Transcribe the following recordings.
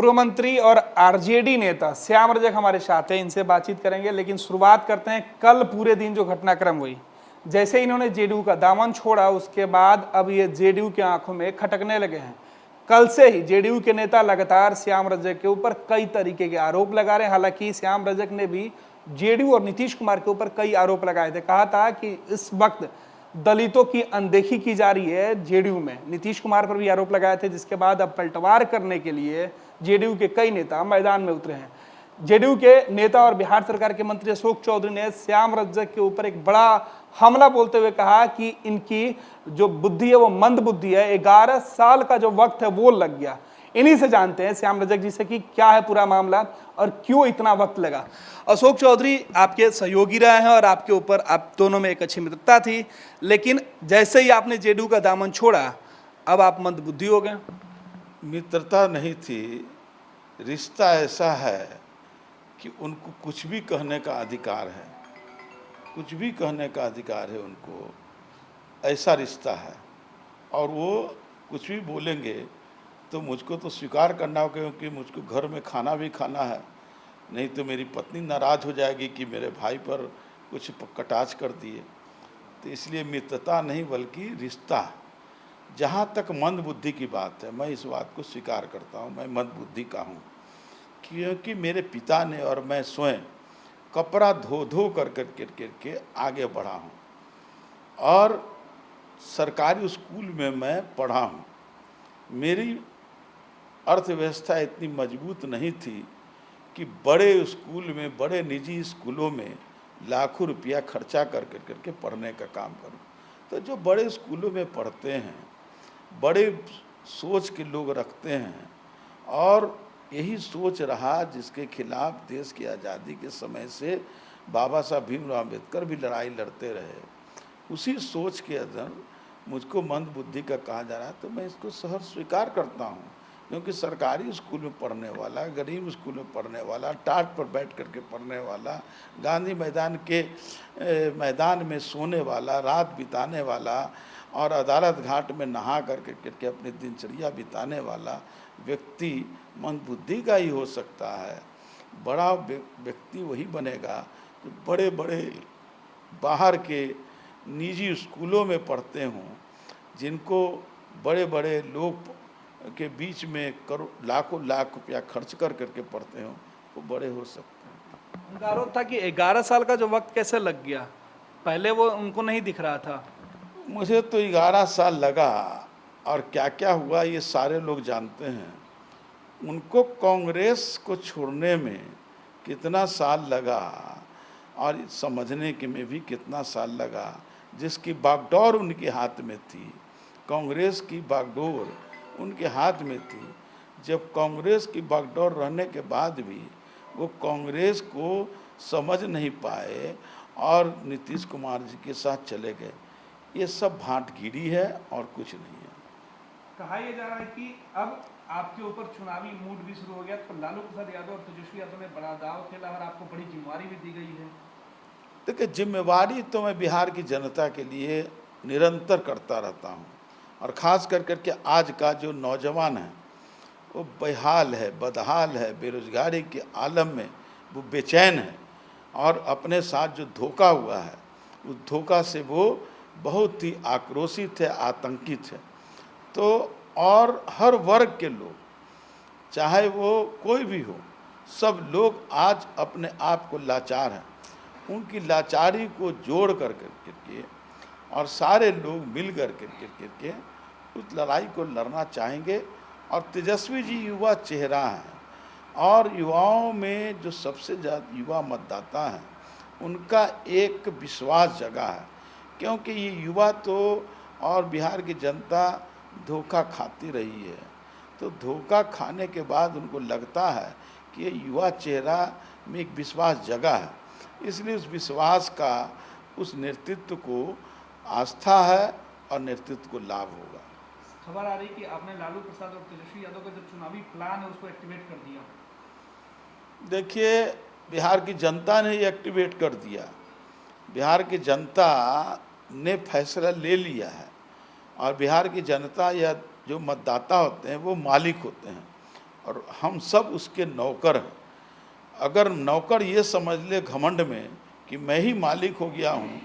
पूर्व मंत्री और आरजेडी नेता श्याम रजक हमारे साथ हैं, इनसे बातचीत करेंगे। लेकिन शुरुआत करते हैं कल पूरे दिन जो घटनाक्रम हुई। जैसे इन्होंने जेडीयू का दामन छोड़ा, उसके बाद अब ये जेडीयू की आंखों में खटकने लगे हैं। कल से ही जेडीयू के नेता लगातार श्याम रजक के ऊपर कई तरीके के आरोप लगा रहे हैं। हालांकि श्याम रजक ने भी जेडीयू और नीतीश कुमार के ऊपर कई आरोप लगाए थे। कहा था कि इस वक्त दलितों की अनदेखी की जा रही है जेडीयू में। नीतीश कुमार पर भी आरोप लगाए थे, जिसके बाद अब पलटवार करने के लिए जेडीयू के कई नेता मैदान में उतरे हैं। जेडीयू के नेता और बिहार सरकार के मंत्री अशोक चौधरी ने श्याम रजक के ऊपर एक बड़ा हमला बोलते हुए कहा कि इनकी जो बुद्धि है वो मंद बुद्धि है, 11 साल का जो वक्त है वो लग गया। इन्हीं से जानते हैं श्याम रजक जी से कि क्या है पूरा मामला और क्यों इतना वक्त लगा। अशोक चौधरी आपके सहयोगी रहे हैं और आपके ऊपर आप दोनों में एक अच्छी मित्रता थी, लेकिन जैसे ही आपने जेडीयू का दामन छोड़ा अब आप मंदबुद्धि हो गए। मित्रता नहीं थी, रिश्ता ऐसा है कि उनको कुछ भी कहने का अधिकार है, कुछ भी कहने का अधिकार है उनको, ऐसा रिश्ता है। और वो कुछ भी बोलेंगे तो मुझको तो स्वीकार करना होगा, क्योंकि मुझको घर में खाना भी खाना है, नहीं तो मेरी पत्नी नाराज़ हो जाएगी कि मेरे भाई पर कुछ कटाक्ष कर दिए। तो इसलिए मित्रता नहीं बल्कि रिश्ता। जहाँ तक मंद बुद्धि की बात है, मैं इस बात को स्वीकार करता हूँ, मैं मंद बुद्धि का हूँ, क्योंकि मेरे पिता ने और मैं स्वयं कपड़ा धो धो कर के आगे बढ़ा हूँ और सरकारी स्कूल में मैं पढ़ा हूँ। मेरी अर्थव्यवस्था इतनी मजबूत नहीं थी कि बड़े स्कूल में, बड़े निजी स्कूलों में लाखों रुपया खर्चा कर के पढ़ने का काम करूं। तो जो बड़े स्कूलों में पढ़ते हैं, बड़े सोच के लोग रखते हैं, और यही सोच रहा जिसके खिलाफ देश की आज़ादी के समय से बाबा साहब भीमराव अम्बेडकर भी लड़ाई लड़ते रहे, उसी सोच के अंदर मुझको मंद बुद्धि का कहा जा रहा है। तो मैं इसको सहर्ष स्वीकार करता हूँ, क्योंकि सरकारी स्कूल में पढ़ने वाला, गरीब स्कूल में पढ़ने वाला, टाट पर बैठ करके पढ़ने वाला, गांधी मैदान के मैदान में सोने वाला, रात बिताने वाला और अदालत घाट में नहा करके अपनी दिनचर्या बिताने वाला व्यक्ति मंदबुद्धि का ही हो सकता है। बड़ा व्यक्ति वही बनेगा जो बड़े बड़े बाहर के निजी स्कूलों में पढ़ते हों, जिनको बड़े बड़े लोग के बीच में लाखों लाख रुपया खर्च कर करके पढ़ते हों, वो बड़े हो सकते हैं। उनका आरोप था कि 11 साल का जो वक्त कैसे लग गया, पहले वो उनको नहीं दिख रहा था। मुझे तो 11 साल लगा, और क्या क्या हुआ ये सारे लोग जानते हैं। उनको कांग्रेस को छोड़ने में कितना साल लगा और समझने के में भी कितना साल लगा, जिसकी बागडोर उनके हाथ में थी, कांग्रेस की बागडोर उनके हाथ में थी। जब कांग्रेस की बागडोर रहने के बाद भी वो कांग्रेस को समझ नहीं पाए और नीतीश कुमार जी के साथ चले गए, ये सब भांटगिरी है और कुछ नहीं है। कहा यह जा रहा है कि अब आपके ऊपर चुनावी मूड भी शुरू हो गया, तो लालू प्रसाद यादव और तेजस्वी यादव ने बड़ा दाव खेला और आपको बड़ी जिम्मेवारी भी दी गई है। देखिए, जिम्मेवारी तो मैं बिहार की जनता के लिए निरंतर करता रहता हूँ, और ख़ास करके आज का जो नौजवान है वो बेहाल है, बदहाल है, बेरोजगारी के आलम में वो बेचैन है, और अपने साथ जो धोखा हुआ है उस धोखा से वो बहुत ही आक्रोशित है, आतंकित है। तो और हर वर्ग के लोग, चाहे वो कोई भी हो, सब लोग आज अपने आप को लाचार हैं। उनकी लाचारी को जोड़ करके और सारे लोग मिल करके उस लड़ाई को लड़ना चाहेंगे। और तेजस्वी जी युवा चेहरा हैं, और युवाओं में जो सबसे ज़्यादा युवा मतदाता हैं उनका एक विश्वास जगा है, क्योंकि ये युवा तो और बिहार की जनता धोखा खाती रही है। तो धोखा खाने के बाद उनको लगता है कि ये युवा चेहरा में एक विश्वास जगा है, इसलिए उस विश्वास का उस नेतृत्व को आस्था है और नेतृत्व को लाभ होगा। खबर आ रही कि आपने लालू प्रसाद और तेजस्वी यादव का जो चुनावी प्लान है उसको एक्टिवेट कर दिया। देखिए, बिहार की जनता ने ही एक्टिवेट कर दिया। बिहार की जनता ने फैसला ले लिया है, और बिहार की जनता या जो मतदाता होते हैं वो मालिक होते हैं। और हम सब उसके नौकर हैं। अगर नौकर ये समझ ले घमंड में कि मैं ही मालिक हो गया हूँ,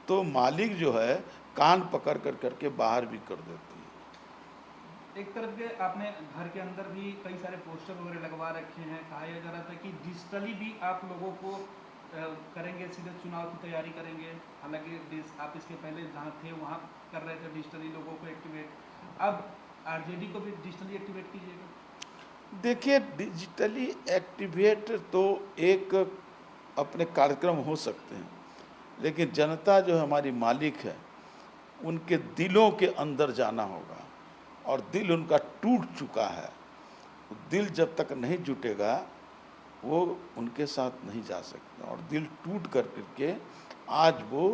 तो मालिक जो है कान पकड़ कर करके बाहर भी कर देती है। एक तरफ के आपने घर के अंदर भी कई सारे पोस्टर वगैरह लगवा रखे हैं, कहा यह जा रहा था कि डिजिटली भी आप लोगों को करेंगे, सीधे चुनाव की तैयारी करेंगे। हालांकि आप इसके पहले जहाँ थे वहाँ कर रहे थे डिजिटली लोगों को एक्टिवेट, अब आरजेडी को भी डिजिटली एक्टिवेट कीजिएगा। देखिए, डिजिटली एक्टिवेट तो एक अपने कार्यक्रम हो सकते हैं, लेकिन जनता जो हमारी मालिक है उनके दिलों के अंदर जाना होगा, और दिल उनका टूट चुका है। दिल जब तक नहीं जुटेगा वो उनके साथ नहीं जा सकते, और दिल टूट कर करके आज वो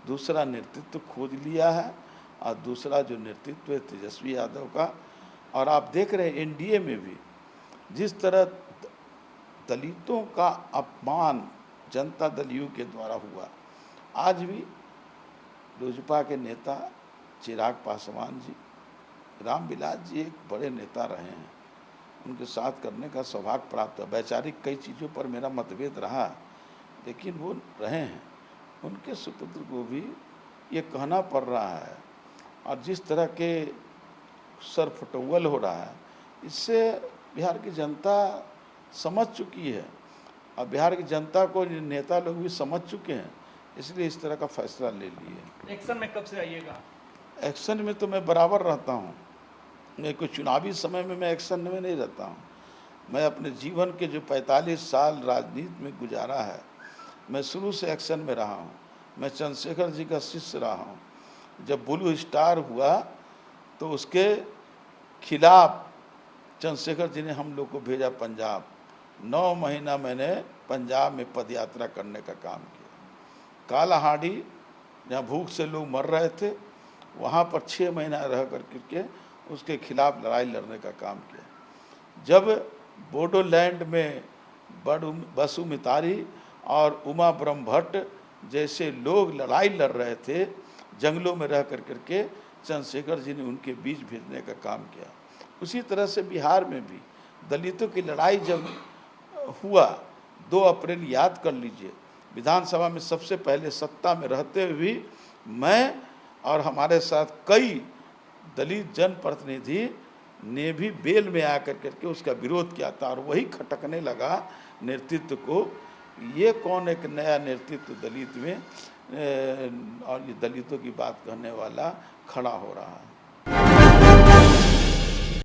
दूसरा नेतृत्व खोज लिया है, और दूसरा जो नेतृत्व है तेजस्वी यादव का। और आप देख रहे हैं एनडीए में भी जिस तरह दलितों का अपमान जनता दल यू के द्वारा हुआ, आज भी लोजपा के नेता चिराग पासवान जी, रामविलास जी एक बड़े नेता रहे हैं, उनके साथ करने का सौभाग्य प्राप्त है। वैचारिक कई चीज़ों पर मेरा मतभेद रहा, लेकिन वो रहे हैं। उनके सुपुत्र को भी ये कहना पड़ रहा है, और जिस तरह के सरफटौल हो रहा है, इससे बिहार की जनता समझ चुकी है, और बिहार की जनता को नेता लोग भी समझ चुके हैं, इसलिए इस तरह का फैसला ले लिए। एक्शन में कब से आइएगा? एक्शन में तो मैं बराबर रहता हूँ, मैं कोई चुनावी समय में मैं एक्शन में नहीं रहता हूँ। मैं अपने जीवन के जो 45 साल राजनीति में गुजारा है, मैं शुरू से एक्शन में रहा हूँ। मैं चंद्रशेखर जी का शिष्य रहा हूँ। जब ब्लू स्टार हुआ तो उसके खिलाफ चंद्रशेखर जी ने हम लोग को भेजा पंजाब। 9 महीना मैंने पंजाब में पदयात्रा करने का काम किया। कालाहांडी जहाँ भूख से लोग मर रहे थे, वहाँ पर 6 महीना रह कर के उसके खिलाफ लड़ाई लड़ने का काम किया। जब बोडोलैंड में बसु मितारी और उमा ब्रह्म भट्ट जैसे लोग लड़ाई लड़ रहे थे जंगलों में रह कर के, चंद्रशेखर जी ने उनके बीच भेजने का काम किया। उसी तरह से बिहार में भी दलितों की लड़ाई जब हुआ, 2 अप्रैल याद कर लीजिए, विधानसभा में सबसे पहले सत्ता में रहते हुए भी मैं और हमारे साथ कई दलित जनप्रतिनिधि ने भी बेल में आकर करके उसका विरोध किया था, और वही खटकने लगा नेतृत्व को। ये कौन एक नया नेतृत्व दलित में और ये दलितों की बात कहने वाला खड़ा हो रहा है।